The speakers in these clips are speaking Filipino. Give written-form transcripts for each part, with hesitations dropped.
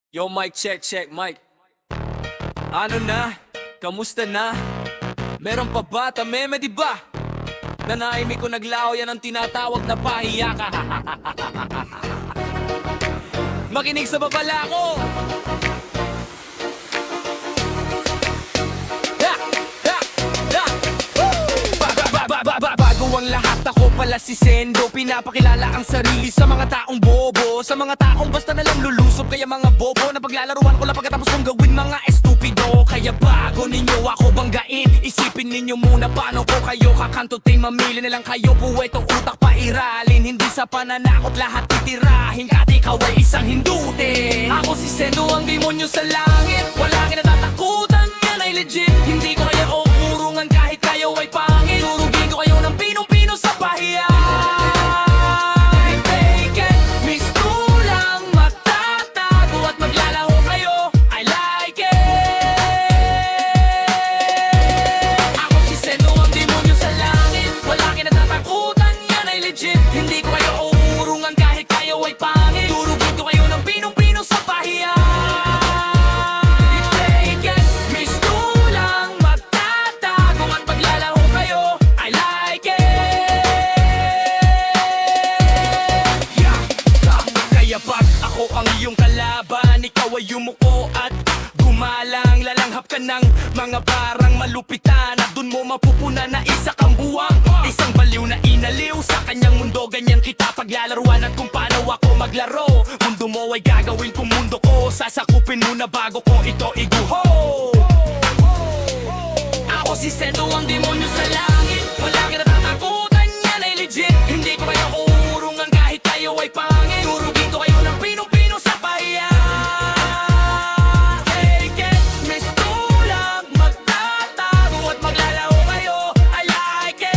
Yo, mic check, check, mic. Ano na? Kamusta na? Meron pa ba? Tameme, di ba? Nanaimik ko naglaho, yan ang tinatawag na pahiya ka. Makinig sa babala ko. Bago ang lahat, ako pala si Sendo. Pinapakilala ang sarili sa mga taong bobo, sa mga taong basta nalang lulusob. Kaya mga bobo na paglalaruan ko lang pagkatapos kong gawin mga estupido. Kaya bago ninyo ako banggain, isipin ninyo muna paano ko kayo kakantutin. Mamili na lang kayo, puweto utak pairalin. Hindi sa pananakot lahat titirahin, kahit ikaw ay isang hindutin. Ako si Sendo, ang demonyo sa langit. Wala kinatatakutan, yan ay legit. Hindi ko kaya uurungan kahit kayo ay pangit. Durugin ko kayo ng pinong-pino sa pahiya. Take it, mistulang magtatago at maglalaho kayo. I like it. Ako si Sendo, ang demonyo sa langit. Wala kinatatakutan, yan ay legit. Hindi ko kayo uurungan kahit kayo ay pangit. Durugin ko kayo ng pinong-pino sa pahiya. Take it, mistulang magtatago at maglalaho kayo. I like it. Yeah. Kaya pag ako ang iyong kalaban, ikaw ay yumuko at gumalang. Lalanghap ka ng mga parang malupitan at dun mo mapupuna na isa kang buwang. Isang baliw na inaliw sa kanyang mundo. Ganyan kita paglalaruan at kung paano ako maglaro. Mundo mo ay gagawin kong mundo ko. Sasakupin mo na bago ko ito iguho. Ako si Sendo, ang demonyo sa langit. Wala kinatatakutan, yan ay legit. Hindi ko kayo uurungan kahit kayo ay pangit. Durugin ko kayo ng pinong-pino sa pahiya. Take it, mistulang magtatago at maglalaho kayo. I like it.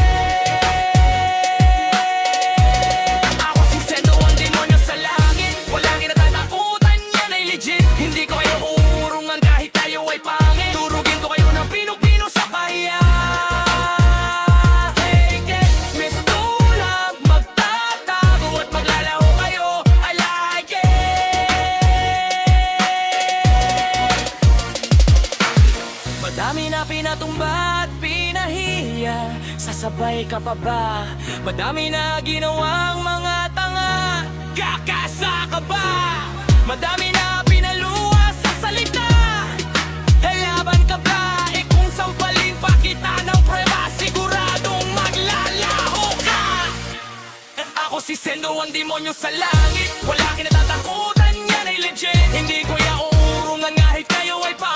Ako si Sendo, ang demonyo sa langit. Wala kinatatakutan, yan ay legit. Hindi ko kayo uurungan kahit kayo ay pangit. Durugin ko kayo ng pinong-pino sa pahiya. Take it, mistulang magtatago at maglalaho kayo. I like it. Madami na pinatumba at pinahiya, sasabay ka pa ba? Madami na ginawang mga tanga, kakasa ka ba? Madami na pinaluwa sa salita, laban ka ba? E kung sampalin pa kita ng prueba, siguradong maglalaho ka. Ako si Sendo, ang demonyo sa langit. Wala kinatatakutan, yan ay legit. Hindi ko ya uurungan kahit kayo ay pa.